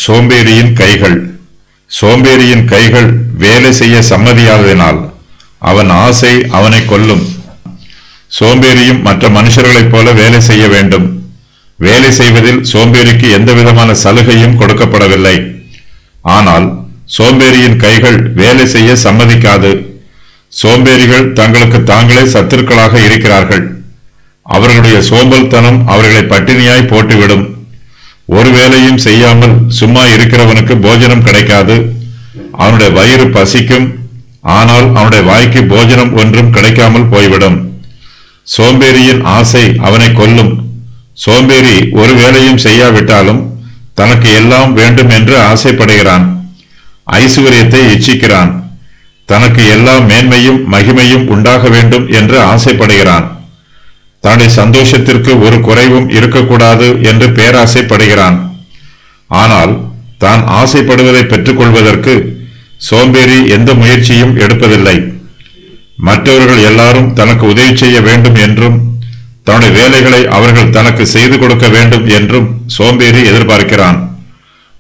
சோம்பேறியின் கைகள். சோம்பேறியின் கைகள் வேலை செய்ய சம்மதியாததினால் அவன் ஆசை அவனை கொல்லும். சோம்பேறியும் மற்ற மனுஷர்களைப் போல வேலை செய்ய வேண்டும். வேலை செய்வதில் சோம்பேறிக்கு எந்த விதமான சலுகையும் கொடுக்கப்படவில்லை. ஆனால் சோம்பேறியின் கைகள் வேலை செய்ய சம்மதிக்காது. சோம்பேறிகள் தங்களுக்கு தாங்களே சத்துருக்களாக இருக்கிறார்கள். அவர்களுடைய சோம்பல்தனம் அவர்களை பட்டினியாய் போட்டுவிடும். ஒரு வேலையும் செய்யாமல் சும்மா இருக்கிறவனுக்கு போஜனம் கிடைக்காது. அவனுடைய வயிறு பசிக்கும், ஆனால் அவனுடைய வாய்க்கு போஜனம் ஒன்றும் கிடைக்காமல் போய்விடும். சோம்பேறியின் ஆசை அவனை கொல்லும். சோம்பேறி ஒரு வேலையும் செய்யாவிட்டாலும் தனக்கு எல்லாம் வேண்டும் என்று ஆசைப்படுகிறான். ஐசுவரியத்தை இச்சிக்கிறான். தனக்கு எல்லா மேன்மையும் மகிமையும் உண்டாக வேண்டும் என்று ஆசைப்படுகிறான். தன்னுடைய சந்தோஷத்திற்கு ஒரு குறைவும் இருக்கக்கூடாது என்று பேராசைப்படுகிறான். ஆனால் தான் ஆசைப்படுவதை பெற்றுக்கொள்வதற்கு சோம்பேறி எந்த முயற்சியும் எடுப்பதில்லை. மற்றவர்கள் எல்லாரும் தனக்கு உதவி செய்ய வேண்டும் என்றும் தன்னுடைய வேலைகளை அவர்கள் தனக்கு செய்து கொடுக்க வேண்டும் என்றும் சோம்பேறி எதிர்பார்க்கிறான்.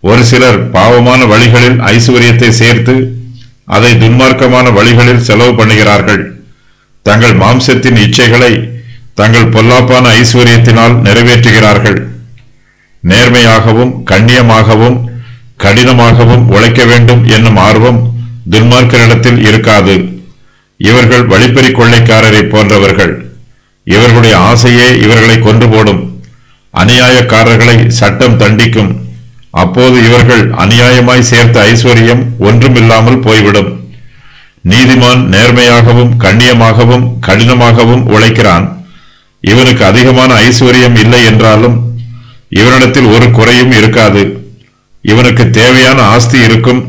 ஒரு சிலர் பாவமான வழிகளில் ஐசுவரியத்தை சேர்த்து அதை துன்மார்க்கமான வழிகளில் செலவு பண்ணுகிறார்கள். தங்கள் மாம்சத்தின் இச்சைகளை தங்கள் பொல்லாப்பான ஐசுவரியத்தினால் நிறைவேற்றுகிறார்கள். நேர்மையாகவும் கண்ணியமாகவும் கடினமாகவும் உழைக்க வேண்டும் என்னும் ஆர்வம் துன்மார்க்கரிடத்தில் இருக்காது. இவர்கள் வழிப்பறி கொள்ளைக்காரரை போன்றவர்கள். இவர்களுடைய ஆசையே இவர்களை கொன்று போடும். அநியாயக்காரர்களை சட்டம் தண்டிக்கும். அப்போது இவர்கள் அநியாயமாய் சேர்த்த ஐஸ்வர்யம் ஒன்றுமில்லாமல் போய்விடும். நீதிமான் நேர்மையாகவும் கண்ணியமாகவும் கடினமாகவும் உழைக்கிறான். இவனுக்கு அதிகமான ஐஸ்வர்யம் இல்லை என்றாலும் இவனிடத்தில் ஒரு குறையும் இருக்காது. இவனுக்கு தேவையான ஆஸ்தி இருக்கும்,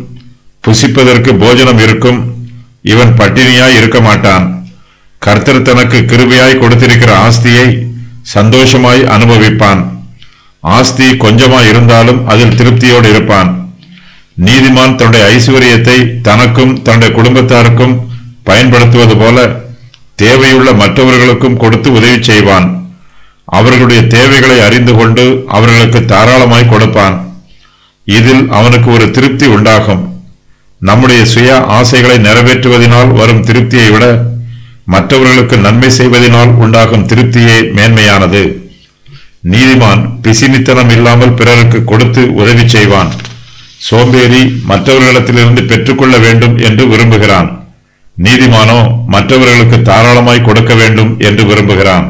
புசிப்பதற்கு போஜனம் இருக்கும். இவன் பட்டினியாய் இருக்க மாட்டான். கர்த்தர் தனக்கு கிருபையாய் கொடுத்திருக்கிற ஆஸ்தியை சந்தோஷமாய் அனுபவிப்பான். ஆஸ்தி கொஞ்சமாய் இருந்தாலும் அதில் திருப்தியோடு இருப்பான். நீதிமான் தன்னுடைய ஐஸ்வர்யத்தை தனக்கும் தன்னுடைய குடும்பத்தாருக்கும் பயன்படுத்துவது போல தேவையுள்ள மற்றவர்களுக்கும் கொடுத்து உதவி செய்வான். அவர்களுடைய தேவைகளை அறிந்து கொண்டு அவர்களுக்கு தாராளமாய் கொடுப்பான். இதில் அவனுக்கு ஒரு திருப்தி உண்டாகும். நம்முடைய சுய ஆசைகளை நிறைவேற்றுவதனால் வரும் திருப்தியை விட மற்றவர்களுக்கு நன்மை செய்வதனால் உண்டாகும் திருப்தியே மேன்மையானது. நீதிமான் பிசினித்தனம் இல்லாமல் பிறருக்கு கொடுத்து உதவி செய்வான். சோம்பேறி மற்றவர்களிடத்திலிருந்து பெற்றுக்கொள்ள வேண்டும் என்று விரும்புகிறான். நீதிமானோ மற்றவர்களுக்கு தாராளமாய் கொடுக்க வேண்டும் என்று விரும்புகிறான்.